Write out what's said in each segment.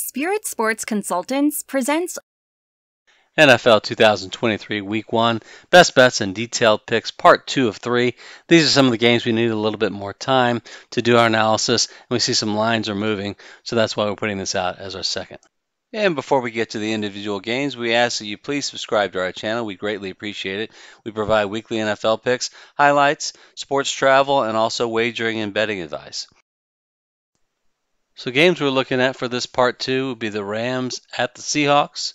Spirit Sports Consultants presents NFL 2023 Week 1 Best Bets and Detailed Picks Part 2 of 3. These are some of the games we need a little bit more time to do our analysis, and we see some lines are moving, so that's why we're putting this out as our second. And before we get to the individual games, we ask that you please subscribe to our channel. We greatly appreciate it. We provide weekly NFL picks, highlights, sports travel, and also wagering and betting advice. So games we're looking at for this Part 2 would be the Rams at the Seahawks,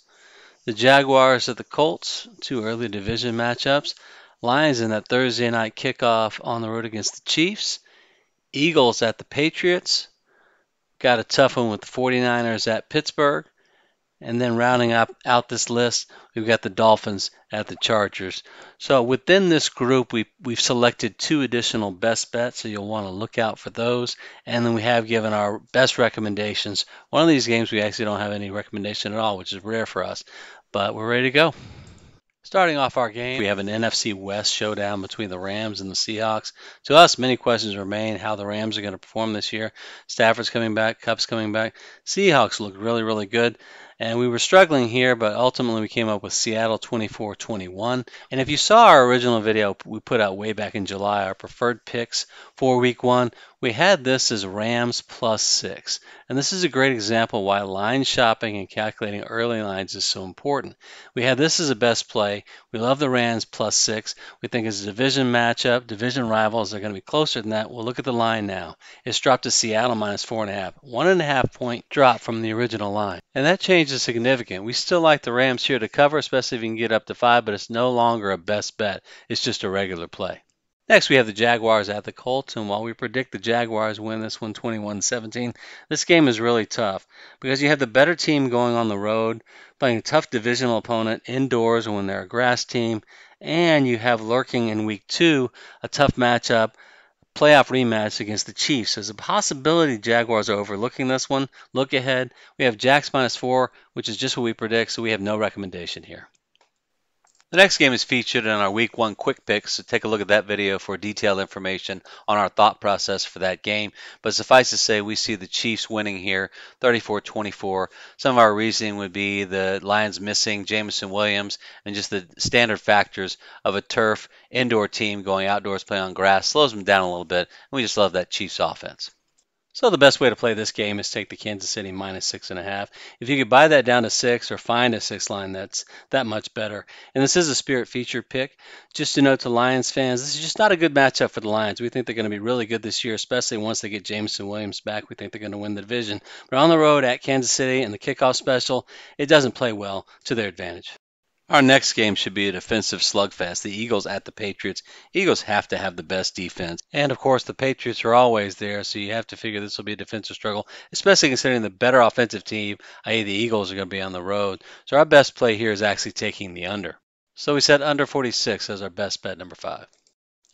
the Jaguars at the Colts, two early division matchups. Lions in that Thursday night kickoff on the road against the Chiefs. Eagles at the Patriots. Got a tough one with the 49ers at Pittsburgh. And then rounding out this list, we've got the Dolphins at the Chargers. So within this group, we've selected two additional best bets, so you'll want to look out for those. And then we have given our best recommendations. One of these games we actually don't have any recommendation at all, which is rare for us, but we're ready to go. Starting off our game, we have an NFC West showdown between the Rams and the Seahawks. To us, many questions remain how the Rams are going to perform this year. Stafford's coming back, Kupp's coming back. Seahawks look really, really good. And we were struggling here, but ultimately we came up with Seattle 24-21. And if you saw our original video we put out way back in July, our preferred picks for Week 1, we had this as Rams +6. And this is a great example why line shopping and calculating early lines is so important. We had this as a best play. We love the Rams +6. We think it's a division matchup. Division rivals are going to be closer than that. We'll look at the line now. It's dropped to Seattle -4.5. 1.5 point drop from the original line. And that change is significant. We still like the Rams here to cover, especially if you can get up to 5, but it's no longer a best bet. It's just a regular play. Next, we have the Jaguars at the Colts, and while we predict the Jaguars win this one 21-17, this game is really tough because you have the better team going on the road, playing a tough divisional opponent indoors when they're a grass team, and you have lurking in Week 2 a tough matchup, playoff rematch against the Chiefs. There's a possibility Jaguars are overlooking this one. Look ahead. We have Jacks -4, which is just what we predict, so we have no recommendation here. The next game is featured in our Week 1 quick picks, so take a look at that video for detailed information on our thought process for that game. But suffice to say, we see the Chiefs winning here, 34-24. Some of our reasoning would be the Lions missing Jameson Williams and just the standard factors of a turf indoor team going outdoors playing on grass slows them down a little bit, and we just love that Chiefs offense. So the best way to play this game is take the Kansas City -6.5. If you could buy that down to 6 or find a 6 line, that's that much better. And this is a Spirit featured pick. Just to note to Lions fans, this is just not a good matchup for the Lions. We think they're going to be really good this year, especially once they get Jameson Williams back. We think they're going to win the division. But on the road at Kansas City and the kickoff special, it doesn't play well to their advantage. Our next game should be a defensive slugfest, the Eagles at the Patriots. Eagles have to have the best defense. And, of course, the Patriots are always there, so you have to figure this will be a defensive struggle, especially considering the better offensive team, i.e. the Eagles, are going to be on the road. So our best play here is actually taking the under. So we set under 46 as our best bet, number 5.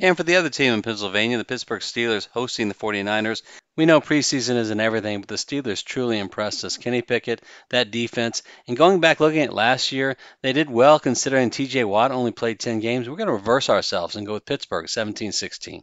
And for the other team in Pennsylvania, the Pittsburgh Steelers hosting the 49ers. We know preseason isn't everything, but the Steelers truly impressed us. Kenny Pickett, that defense. And going back looking at last year, they did well considering TJ Watt only played 10 games. We're going to reverse ourselves and go with Pittsburgh, 17-16.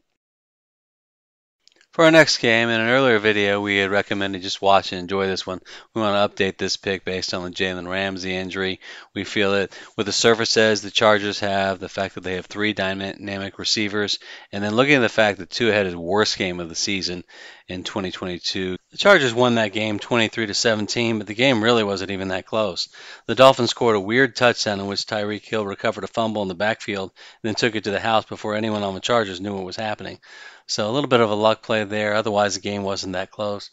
For our next game, in an earlier video, we had recommended just watch and enjoy this one. We want to update this pick based on the Jalen Ramsey injury. We feel that with the surfaces the Chargers have, the fact that they have 3 dynamic receivers, and then looking at the fact that Tua had his worst game of the season in 2022. The Chargers won that game 23-17, but the game really wasn't even that close. The Dolphins scored a weird touchdown in which Tyreek Hill recovered a fumble in the backfield and then took it to the house before anyone on the Chargers knew what was happening. So a little bit of a luck play there. Otherwise, the game wasn't that close.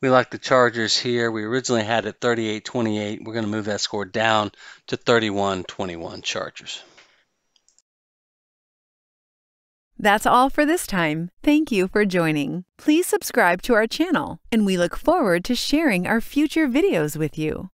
We like the Chargers here. We originally had it 38-28. We're going to move that score down to 31-21 Chargers. That's all for this time. Thank you for joining. Please subscribe to our channel, and we look forward to sharing our future videos with you.